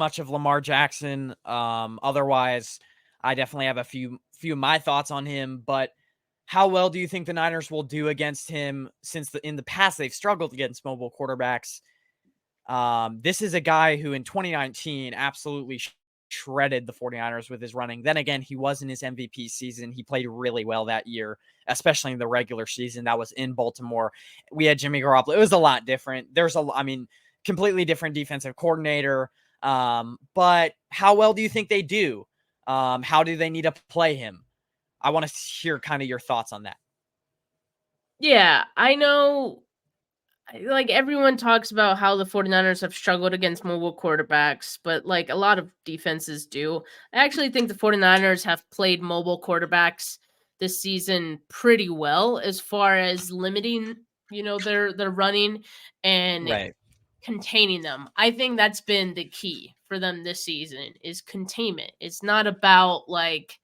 much of Lamar Jackson. Otherwise, I definitely have a few of my thoughts on him, but how well do you think the Niners will do against him since in the past they've struggled against mobile quarterbacks? This is a guy who in 2019 absolutely shredded the 49ers with his running. Then again, he was in his MVP season. He played really well that year, especially in the regular season. That was in Baltimore. We had Jimmy Garoppolo. It was a lot different. Completely different defensive coordinator. But how well do you think they do? How do they need to play him? I want to hear kind of your thoughts on that. Yeah, I know, like, everyone talks about how the 49ers have struggled against mobile quarterbacks, but like a lot of defenses do. I actually think the 49ers have played mobile quarterbacks this season pretty well as far as limiting, their running and Right. containing them. I think that's been the key for them this season is containment. It's not about like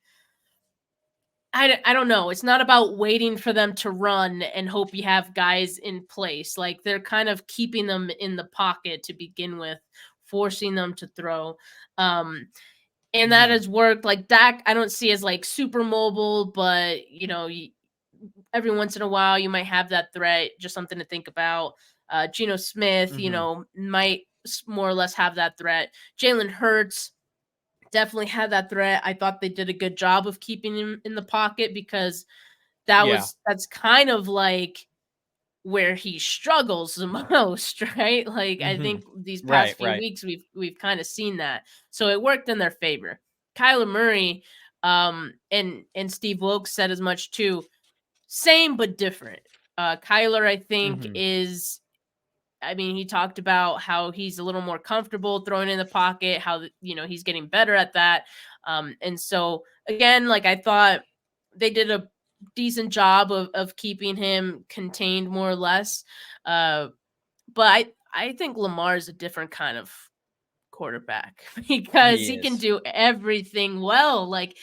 I don't know. It's not about waiting for them to run and hope you have guys in place. Like they're kind of keeping them in the pocket to begin with, forcing them to throw. And that has worked. Like Dak, I don't see as like super mobile, but every once in a while you might have that threat. Just something to think about. Geno Smith, might more or less have that threat. Jalen Hurts definitely had that threat. I thought they did a good job of keeping him in the pocket because that's kind of like where he struggles the most, right? Like I think these past few weeks we've kind of seen that. So it worked in their favor. Kyler Murray and Steve Wilkes said as much too. Same but different. Kyler I think he talked about how he's a little more comfortable throwing in the pocket, how he's getting better at that. And so again, like I thought they did a decent job of keeping him contained more or less. But I think Lamar is a different kind of quarterback because he can do everything well. Like,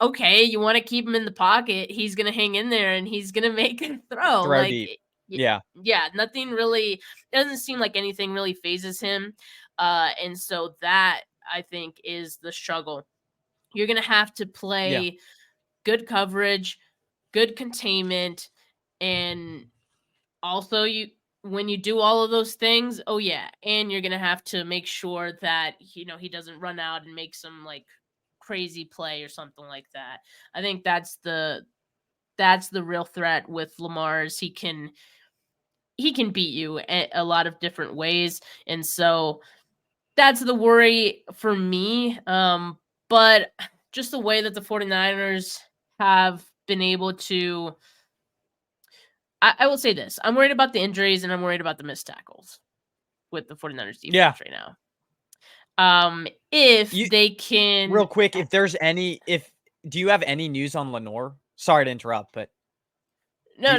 okay, you want to keep him in the pocket, he's gonna hang in there and he's gonna make a throw. Throw Like, deep. Yeah. nothing really doesn't seem like anything really phases him. And so that I think is the struggle. You're gonna have to play good coverage, good containment, and also when you do all of those things, and you're gonna have to make sure that he doesn't run out and make some like crazy play or something like that. I think that's the real threat with Lamar's. He can beat you a lot of different ways, and so that's the worry for me. But just the way that the 49ers have been able to, I will say this. I'm worried about the injuries and I'm worried about the missed tackles with the 49ers defense right now. If they can real quick, do you have any news on Lenore? Sorry to interrupt, but no.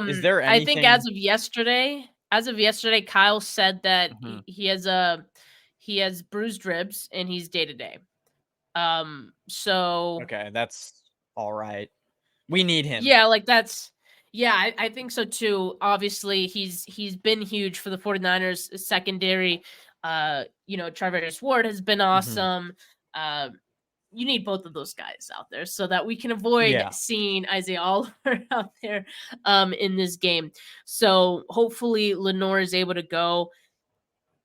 Is there anything? I think as of yesterday, Kyle said that he has bruised ribs and he's day to day. So okay, that's all right. We need him. Yeah, like that's I think so too. Obviously, he's been huge for the 49ers secondary. Travis Ward has been awesome. You need both of those guys out there so that we can avoid seeing Isaiah Oliver out there in this game. So hopefully Lenore is able to go.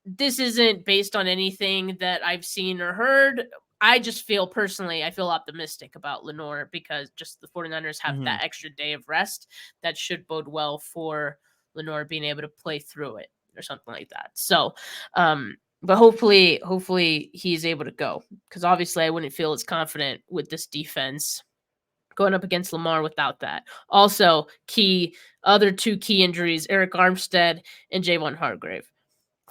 This isn't based on anything that I've seen or heard. I just feel optimistic about Lenore because just the 49ers have that extra day of rest that should bode well for Lenore being able to play through it or something like that. So, but hopefully he's able to go because obviously I wouldn't feel as confident with this defense going up against Lamar without that. Also, other two key injuries, Eric Armstead and Javon Hargrave.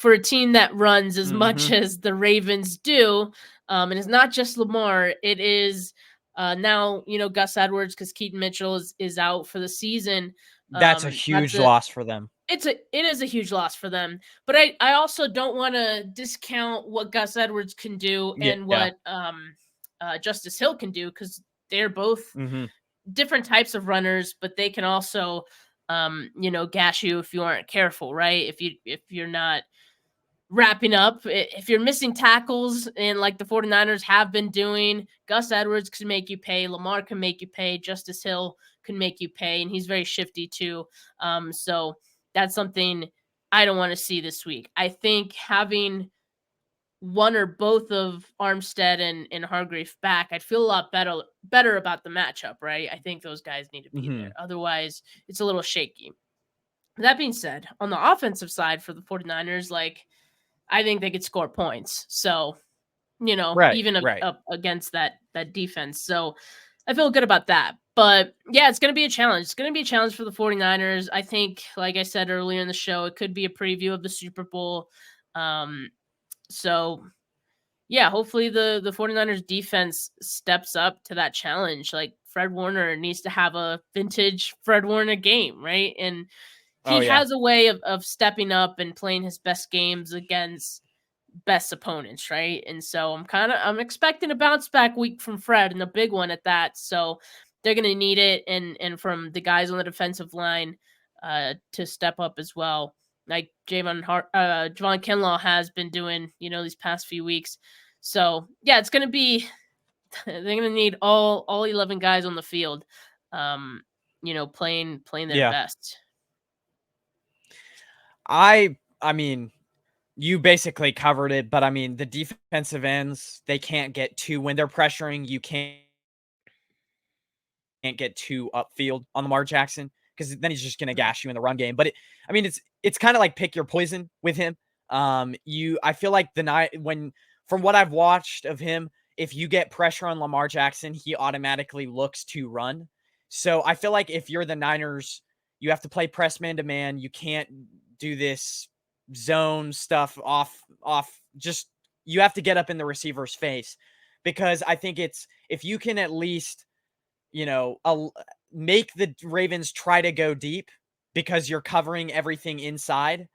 For a team that runs as much as the Ravens do, and it's not just Lamar, it is now, Gus Edwards because Keaton Mitchell is out for the season. That's a huge loss for them. It is a huge loss for them. But I also don't want to discount what Gus Edwards can do and what Justice Hill can do because they're both different types of runners, but they can also gash you if you aren't careful, right? If you're not wrapping up, if you're missing tackles and like the 49ers have been doing, Gus Edwards can make you pay, Lamar can make you pay, Justice Hill can make you pay, and he's very shifty too. So that's something I don't want to see this week. I think having one or both of Armstead and Hargrave back, I'd feel a lot better about the matchup, right? I think those guys need to be there. Mhm. Otherwise, it's a little shaky. That being said, on the offensive side for the 49ers, like I think they could score points. So, Right, even right. up against that defense. So, I feel good about that. But yeah, it's going to be a challenge. It's going to be a challenge for the 49ers. I think, like I said earlier in the show, it could be a preview of the Super Bowl. So yeah, hopefully the 49ers defense steps up to that challenge. Like Fred Warner needs to have a vintage Fred Warner game, right? And Oh, he yeah. has a way of stepping up and playing his best games against best opponents, right? And so I'm expecting a bounce back week from Fred and a big one at that. So they're gonna need it and from the guys on the defensive line to step up as well. Like Javon Kinlaw has been doing, these past few weeks. So yeah, it's gonna be they're gonna need all 11 guys on the field, playing their Yeah. best. I mean, you basically covered it, but I mean, the defensive ends, they can't get too when they're pressuring, you can't get too upfield on Lamar Jackson because then he's just gonna Mhm. gash you in the run game. But I mean, it's kind of like pick your poison with him. I feel like the night when from what I've watched of him, if you get pressure on Lamar Jackson, he automatically looks to run. So I feel like if you're the Niners, you have to play press man to man. You can't do this zone stuff off. Just you have to get up in the receiver's face because I think it's if you can at least you know, make the Ravens try to go deep because you're covering everything inside.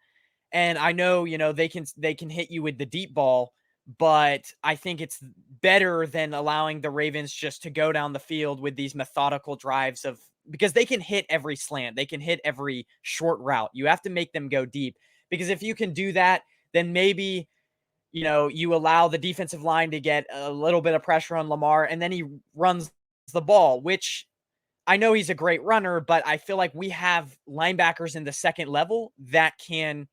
And I know, they can hit you with the deep ball, but I think it's better than allowing the Ravens just to go down the field with these methodical drives of because they can hit every slant, they can hit every short route. You have to make them go deep because if you can do that, then maybe you allow the defensive line to get a little bit of pressure on Lamar and then he runs the ball, which I know he's a great runner, but I feel like we have linebackers in the second level that can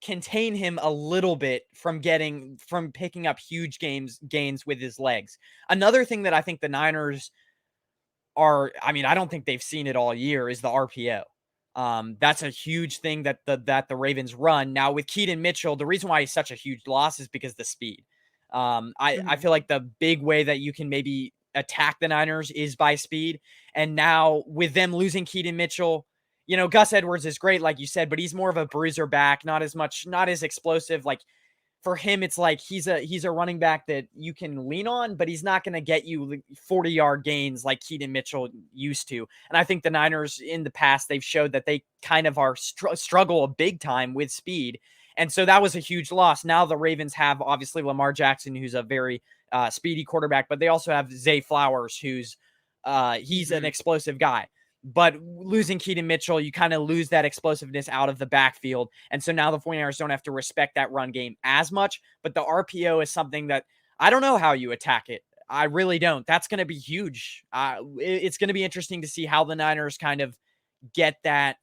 contain him a little bit from picking up huge gains with his legs. Another thing that I think the Niners I mean, I don't think they've seen it all year is the RPO. That's a huge thing that the Ravens run. Now with Keaton Mitchell, the reason why he's such a huge loss is because the speed. I Mhm. feel like the big way that you can maybe attack the Niners is by speed. And now with them losing Keaton Mitchell, Gus Edwards is great, like you said, but he's more of a bruiser back, not as explosive. Like for him, it's like he's a running back that you can lean on, but he's not going to get you 40-yard gains like Keaton Mitchell used to. And I think the Niners in the past, they've showed that they kind of are struggle a big time with speed. And so that was a huge loss. Now the Ravens have obviously Lamar Jackson, who's a very speedy quarterback, but they also have Zay Flowers, who's he's an Mhm. explosive guy. But losing Keaton Mitchell, you kind of lose that explosiveness out of the backfield. And so now the 49ers don't have to respect that run game as much. But the RPO is something that I don't know how you attack it. I really don't. That's going to be huge. It's going to be interesting to see how the Niners kind of get that,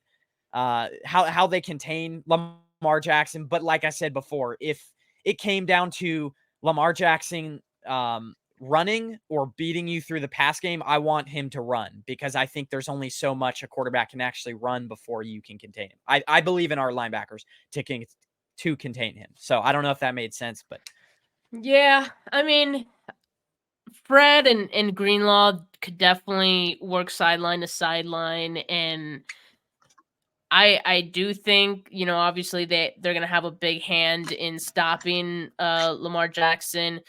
how they contain Lamar Jackson. But like I said before, if it came down to Lamar Jackson running or beating you through the pass game, I want him to run because I think there's only so much a quarterback can actually run before you can contain him. I believe in our linebackers to contain him. So I don't know if that made sense, but Yeah, I mean, Fred and Greenlaw could definitely work sideline to sideline, and I do think obviously they're gonna have a big hand in stopping Lamar Jackson,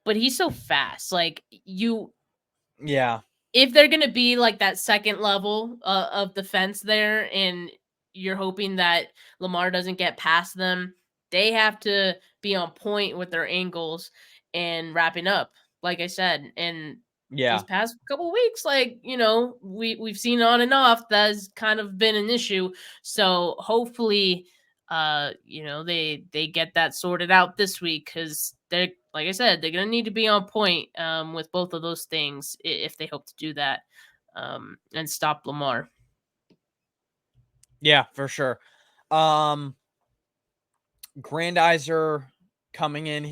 but he's so fast. Like yeah, if they're gonna be like that second level of defense there, and you're hoping that Lamar doesn't get past them, they have to be on point with their angles and wrapping up. Like I said, and these yeah, past couple weeks, like we've seen on and off that's kind of been an issue. So hopefully, they get that sorted out this week because they're, like I said, they're gonna need to be on point with both of those things if they hope to do that and stop Lamar. Yeah, for sure. Um, Grandizer coming in